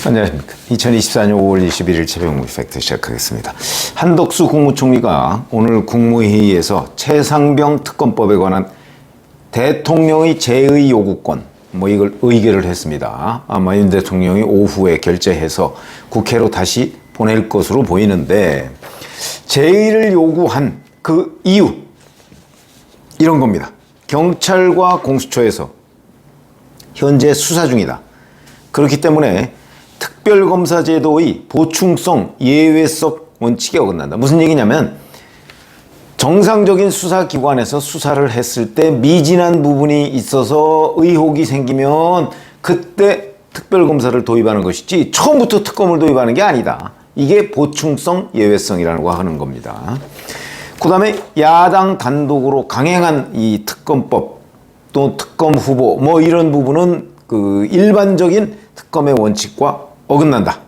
안녕하십니까. 2024년 5월 21일 최병무 팩트 시작하겠습니다. 한덕수 국무총리가 오늘 국무회의에서 최상병 특검법에 관한 대통령의 제의 요구권, 이걸 의결을 했습니다. 아마 윤 대통령이 오후에 결재해서 국회로 다시 보낼 것으로 보이는데, 제의를 요구한 그 이유, 이런 겁니다. 경찰과 공수처에서 현재 수사 중이다. 그렇기 때문에 특별검사제도의 보충성, 예외성 원칙에 어긋난다. 무슨 얘기냐면, 정상적인 수사기관에서 수사를 했을 때 미진한 부분이 있어서 의혹이 생기면 그때 특별검사를 도입하는 것이지 처음부터 특검을 도입하는 게 아니다. 이게 보충성, 예외성이라고 하는 겁니다. 그 다음에 야당 단독으로 강행한 이 특검법 또 특검 후보 이런 부분은 그 일반적인 특검의 원칙과 어긋난다.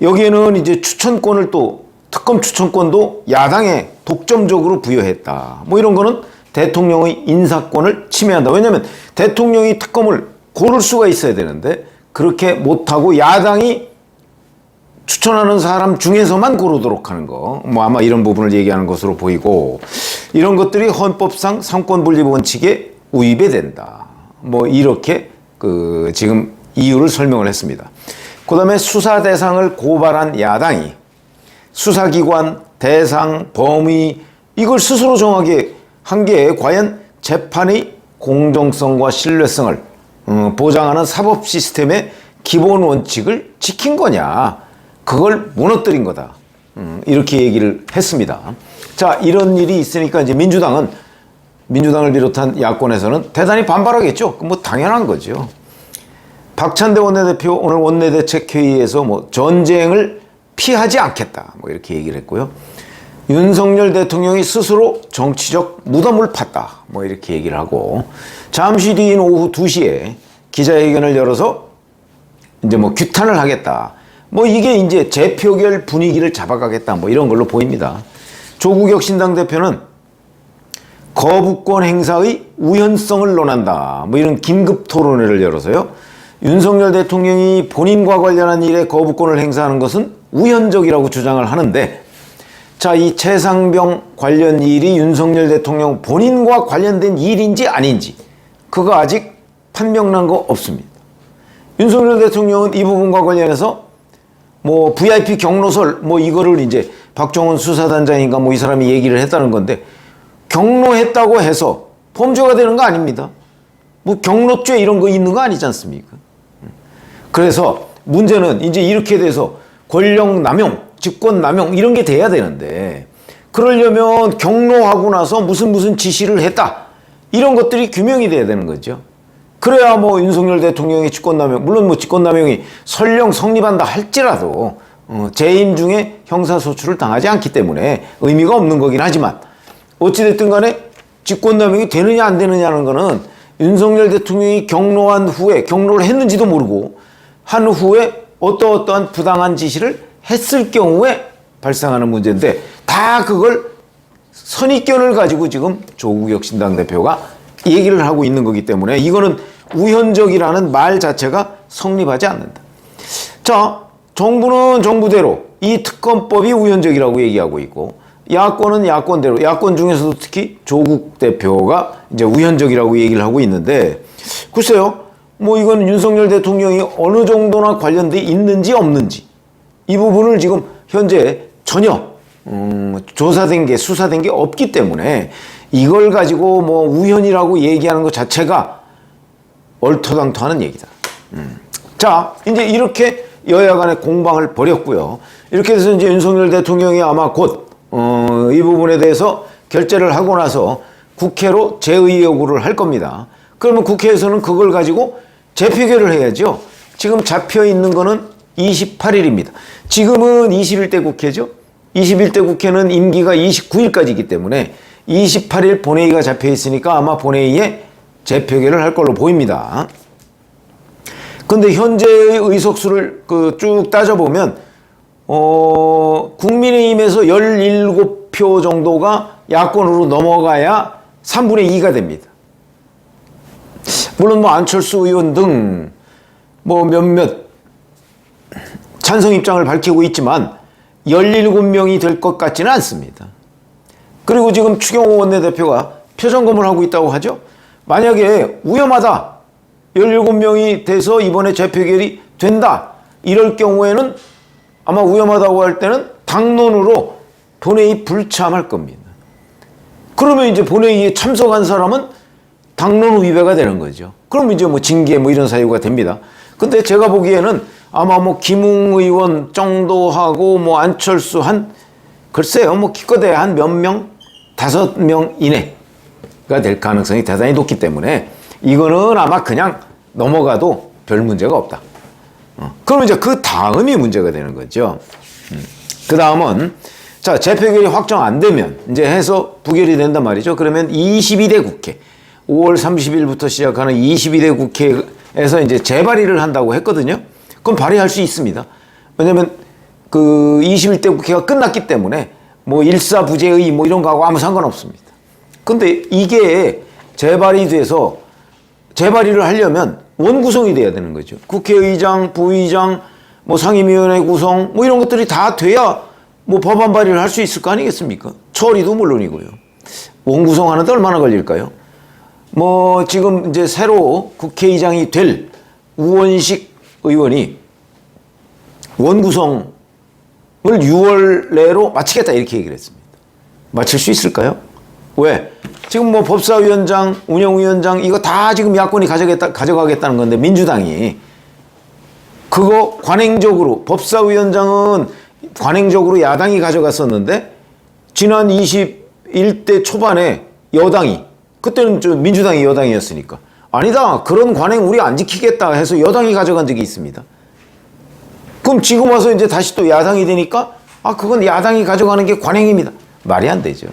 여기에는 이제 추천권을 또 특검 추천권도 야당에 독점적으로 부여했다. 이런 거는 대통령의 인사권을 침해한다. 왜냐하면 대통령이 특검을 고를 수가 있어야 되는데 그렇게 못하고 야당이 추천하는 사람 중에서만 고르도록 하는 거. 아마 이런 부분을 얘기하는 것으로 보이고, 이런 것들이 헌법상 상권분립 원칙에 위배된다. 이렇게 지금 이유를 설명을 했습니다. 그 다음에 수사 대상을 고발한 야당이 수사기관, 대상, 범위 이걸 스스로 정하게 한 게 과연 재판의 공정성과 신뢰성을 보장하는 사법 시스템의 기본 원칙을 지킨 거냐, 그걸 무너뜨린 거다. 이렇게 얘기를 했습니다. 자, 이런 일이 있으니까 이제 민주당을 비롯한 야권에서는 대단히 반발하겠죠. 당연한 거죠. 박찬대 원내대표 오늘 원내대책회의에서 전쟁을 피하지 않겠다. 이렇게 얘기를 했고요. 윤석열 대통령이 스스로 정치적 무덤을 팠다. 이렇게 얘기를 하고, 잠시 뒤인 오후 2시에 기자회견을 열어서 이제 규탄을 하겠다. 이게 이제 재표결 분위기를 잡아가겠다. 이런 걸로 보입니다. 조국혁 신당 대표는 거부권 행사의 우연성을 논한다. 이런 긴급 토론회를 열어서요. 윤석열 대통령이 본인과 관련한 일에 거부권을 행사하는 것은 우연적이라고 주장을 하는데, 자, 이 최상병 관련 일이 윤석열 대통령 본인과 관련된 일인지 아닌지 그거 아직 판명난 거 없습니다. 윤석열 대통령은 이 부분과 관련해서 VIP 경로설 이거를 이제 박정원 수사단장인가 이 사람이 얘기를 했다는 건데, 경로했다고 해서 범죄가 되는 거 아닙니다. 경로죄 이런 거 있는 거 아니지 않습니까? 그래서 문제는 이제 이렇게 돼서 권력 남용, 직권 남용 이런 게 돼야 되는데, 그러려면 경로하고 나서 무슨 지시를 했다 이런 것들이 규명이 돼야 되는 거죠. 그래야 윤석열 대통령의 직권남용, 물론 직권남용이 설령 성립한다 할지라도 재임 중에 형사소추를 당하지 않기 때문에 의미가 없는 거긴 하지만, 어찌됐든 간에 직권남용이 되느냐 안 되느냐는 거는 윤석열 대통령이 경로한 후에, 경로를 했는지도 모르고 한 후에 어떠한 부당한 지시를 했을 경우에 발생하는 문제인데, 다 그걸 선입견을 가지고 지금 조국혁 신당 대표가 얘기를 하고 있는 거기 때문에 이거는 우연적이라는 말 자체가 성립하지 않는다. 자, 정부는 정부대로 이 특검법이 우연적이라고 얘기하고 있고, 야권은 야권대로, 야권 중에서도 특히 조국 대표가 이제 우연적이라고 얘기를 하고 있는데, 글쎄요, 이건 윤석열 대통령이 어느 정도나 관련돼 있는지 없는지 이 부분을 지금 현재 전혀 조사된 게, 수사된 게 없기 때문에 이걸 가지고 우연이라고 얘기하는 것 자체가 얼토당토하는 얘기다. 자, 이제 이렇게 여야 간의 공방을 벌였고요. 이렇게 해서 이제 윤석열 대통령이 아마 곧 이 부분에 대해서 결재를 하고 나서 국회로 재의 요구를 할 겁니다. 그러면 국회에서는 그걸 가지고 재표결을 해야죠. 지금 잡혀 있는 거는 28일입니다. 지금은 21대 국회죠. 21대 국회는 임기가 29일까지이기 때문에 28일 본회의가 잡혀 있으니까 아마 본회의에 재표결을 할 걸로 보입니다. 근데 현재의 의석수를 쭉 따져보면 국민의힘에서 17표 정도가 야권으로 넘어가야 3분의 2가 됩니다. 물론 안철수 의원 등 몇몇 찬성 입장을 밝히고 있지만 17명이 될 것 같지는 않습니다. 그리고 지금 추경호 원내대표가 표정검을 하고 있다고 하죠. 만약에 위험하다, 17명이 돼서 이번에 재표결이 된다, 이럴 경우에는 아마 위험하다고 할 때는 당론으로 본회의 불참할 겁니다. 그러면 이제 본회의에 참석한 사람은 당론 위배가 되는 거죠. 그럼 이제 뭐 징계 뭐 이런 사유가 됩니다. 근데 제가 보기에는 아마 뭐 김웅 의원 정도 하고 뭐 안철수 한, 글쎄요, 뭐 기껏해 한 몇 명? 5명 이내가 될 가능성이 대단히 높기 때문에 이거는 아마 그냥 넘어가도 별 문제가 없다. 그러면 이제 그 다음이 문제가 되는 거죠. 그 다음은, 자, 재표결이 확정 안 되면 이제 해서 부결이 된단 말이죠. 그러면 22대 국회, 5월 30일부터 시작하는 22대 국회에서 이제 재발의를 한다고 했거든요. 그럼 발의할 수 있습니다. 왜냐면 그 21대 국회가 끝났기 때문에 뭐 일사부재의 뭐 이런 거하고 아무 상관없습니다. 근데 이게 재발의 돼서 재발의를 하려면 원구성이 돼야 되는 거죠. 국회의장, 부의장, 뭐 상임위원회 구성, 뭐 이런 것들이 다 돼야 뭐 법안 발의를 할 수 있을 거 아니겠습니까? 처리도 물론이고요. 원구성 하는데 얼마나 걸릴까요? 뭐 지금 이제 새로 국회의장이 될 우원식 의원이 원구성을 6월 내로 마치겠다 이렇게 얘기를 했습니다. 마칠 수 있을까요? 왜? 지금 뭐 법사위원장, 운영위원장 이거 다 지금 야권이 가져가겠다는 건데 민주당이 그거 관행적으로 법사위원장은 관행적으로 야당이 가져갔었는데 지난 21대 초반에 여당이 그때는 좀 민주당이 여당이었으니까 아니다 그런 관행 우리 안 지키겠다 해서 여당이 가져간 적이 있습니다. 그럼 지금 와서 이제 다시 또 야당이 되니까 아 그건 야당이 가져가는 게 관행입니다. 말이 안 되죠.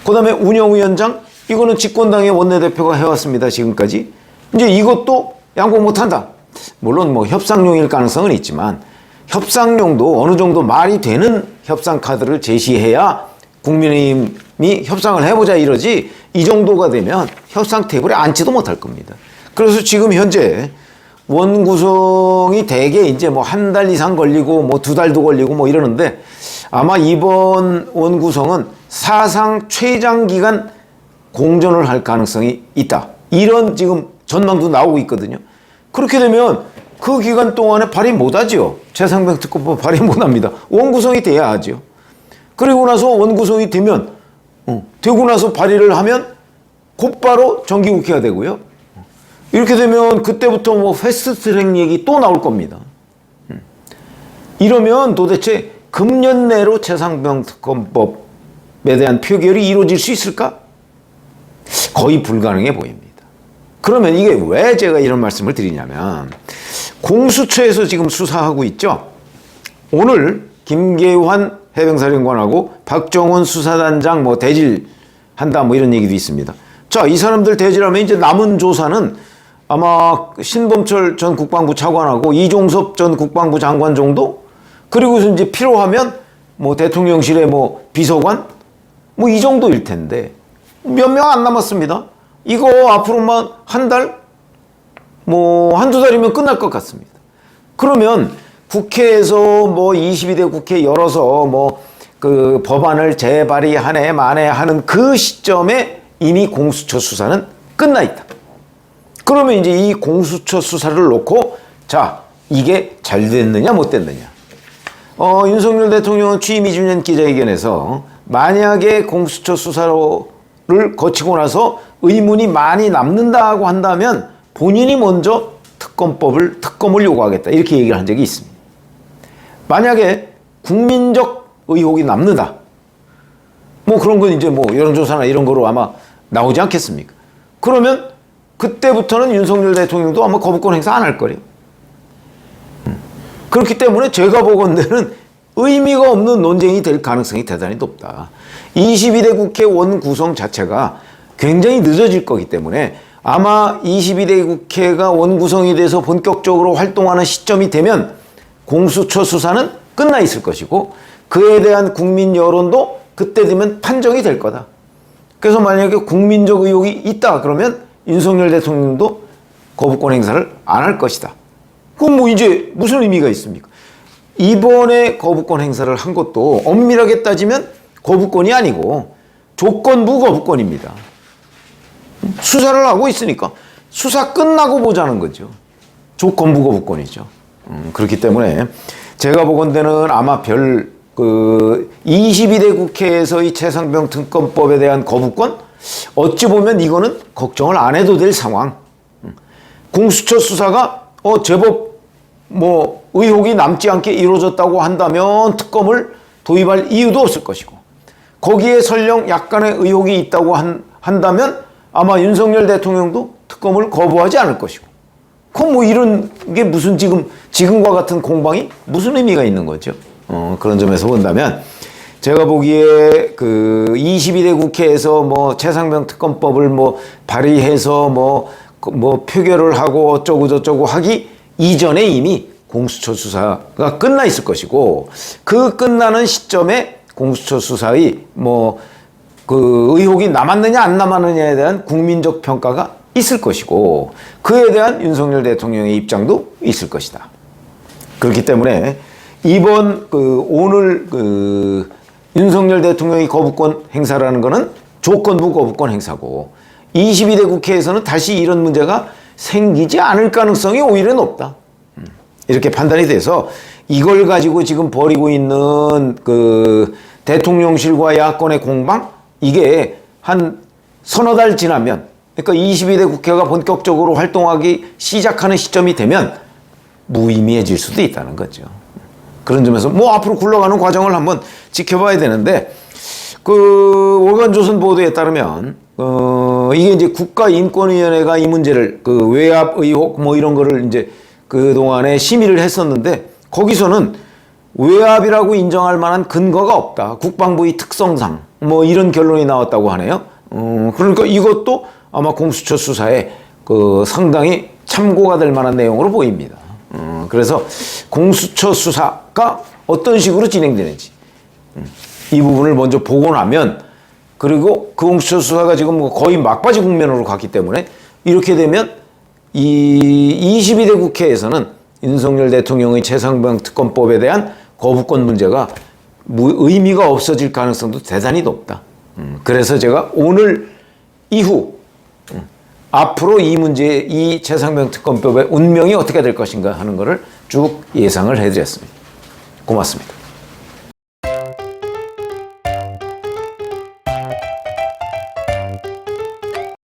그 다음에 운영위원장 이거는 집권당의 원내대표가 해왔습니다. 지금까지 이제 이것도 양보 못한다. 물론 뭐 협상용일 가능성은 있지만 협상용도 어느 정도 말이 되는 협상 카드를 제시해야 국민의힘이 협상을 해보자 이러지 이 정도가 되면 협상 테이블에 앉지도 못할 겁니다. 그래서 지금 현재 원구성이 대개 이제 뭐 한 달 이상 걸리고 뭐 2달도 걸리고 뭐 이러는데 아마 이번 원구성은 사상 최장기간 공전을 할 가능성이 있다. 이런 지금 전망도 나오고 있거든요. 그렇게 되면 그 기간 동안에 발의 못하죠. 최상병 특검법 발의 못합니다. 원구성이 돼야 하죠. 그리고 나서 원구성이 되면 되고 나서 발의를 하면 곧바로 정기국회가 되고요. 이렇게 되면 그때부터 뭐 패스트트랙 얘기 또 나올 겁니다. 이러면 도대체 금년 내로 최상병 특검법에 대한 표결이 이루어질 수 있을까? 거의 불가능해 보입니다. 그러면 이게 왜 제가 이런 말씀을 드리냐면 공수처에서 지금 수사하고 있죠. 오늘 김계환 해병사령관하고 박정원 수사단장 뭐 대질한다 뭐 이런 얘기도 있습니다. 자, 이 사람들 대질하면 이제 남은 조사는 아마 신범철 전 국방부 차관하고 이종섭 전 국방부 장관 정도? 그리고 이제 필요하면 뭐 대통령실의 뭐 비서관? 뭐 이 정도일 텐데 몇 명 안 남았습니다. 이거 앞으로만 한 달? 뭐 한두 달이면 끝날 것 같습니다. 그러면 국회에서 뭐 22대 국회 열어서 뭐 그 법안을 재발의하네 마네 하는 그 시점에 이미 공수처 수사는 끝나 있다. 그러면 이제 이 공수처 수사를 놓고 자 이게 잘 됐느냐 못 됐느냐. 윤석열 대통령은 취임 20년 기자회견에서 만약에 공수처 수사를 거치고 나서 의문이 많이 남는다고 한다면 본인이 먼저 특검을 요구하겠다 이렇게 얘기를 한 적이 있습니다. 만약에 국민적 의혹이 남는다 뭐 그런 건 이제 뭐 여론조사나 이런 거로 아마 나오지 않겠습니까? 그러면 그때부터는 윤석열 대통령도 아마 거부권 행사 안 할 거래요. 그렇기 때문에 제가 보건대는 의미가 없는 논쟁이 될 가능성이 대단히 높다. 22대 국회 원구성 자체가 굉장히 늦어질 거기 때문에 아마 22대 국회가 원구성이 돼서 본격적으로 활동하는 시점이 되면 공수처 수사는 끝나 있을 것이고 그에 대한 국민 여론도 그때 되면 판정이 될 거다. 그래서 만약에 국민적 의혹이 있다 그러면 윤석열 대통령도 거부권 행사를 안 할 것이다. 그럼 뭐 이제 무슨 의미가 있습니까? 이번에 거부권 행사를 한 것도 엄밀하게 따지면 거부권이 아니고 조건부 거부권입니다. 수사를 하고 있으니까 수사 끝나고 보자는 거죠. 조건부 거부권이죠. 그렇기 때문에 제가 보건대는 아마 22대 국회에서의 최상병 특검법에 대한 거부권, 어찌 보면 이거는 걱정을 안 해도 될 상황. 공수처 수사가 제법 의혹이 남지 않게 이루어졌다고 한다면 특검을 도입할 이유도 없을 것이고, 거기에 설령 약간의 의혹이 있다고 한다면 아마 윤석열 대통령도 특검을 거부하지 않을 것이고, 그럼 이런 게 무슨 지금과 같은 공방이 무슨 의미가 있는 거죠? 그런 점에서 본다면 제가 보기에 22대 국회에서 최상병 특검법을 발의해서 표결을 하고 어쩌고 저쩌고 하기 이전에 이미 공수처 수사가 끝나 있을 것이고, 그 끝나는 시점에 공수처 수사의 의혹이 남았느냐 안 남았느냐에 대한 국민적 평가가 있을 것이고, 그에 대한 윤석열 대통령의 입장도 있을 것이다. 그렇기 때문에 이번 오늘 윤석열 대통령의 거부권 행사라는 것은 조건부 거부권 행사고, 22대 국회에서는 다시 이런 문제가 생기지 않을 가능성이 오히려 높다. 이렇게 판단이 돼서 이걸 가지고 지금 벌이고 있는 대통령실과 야권의 공방, 이게 한 서너 달 지나면, 그러니까 22대 국회가 본격적으로 활동하기 시작하는 시점이 되면 무의미해질 수도 있다는 거죠. 그런 점에서 앞으로 굴러가는 과정을 한번 지켜봐야 되는데, 월간조선 보도에 따르면 이게 이제 국가인권위원회가 이 문제를 외압 의혹 이런 거를 이제 그동안에 심의를 했었는데, 거기서는 외압이라고 인정할 만한 근거가 없다. 국방부의 특성상 이런 결론이 나왔다고 하네요. 그러니까 이것도 아마 공수처 수사에 상당히 참고가 될 만한 내용으로 보입니다. 그래서 공수처 수사가 어떤 식으로 진행되는지 이 부분을 먼저 보고 나면, 그리고 그 공수처 수사가 지금 거의 막바지 국면으로 갔기 때문에 이렇게 되면 이 22대 국회에서는 윤석열 대통령의 최상병 특검법에 대한 거부권 문제가 의미가 없어질 가능성도 대단히 높다. 그래서 제가 오늘 이후 앞으로 이 문제, 이 최상병 특검법의 운명이 어떻게 될 것인가 하는 것을 쭉 예상을 해드렸습니다. 고맙습니다.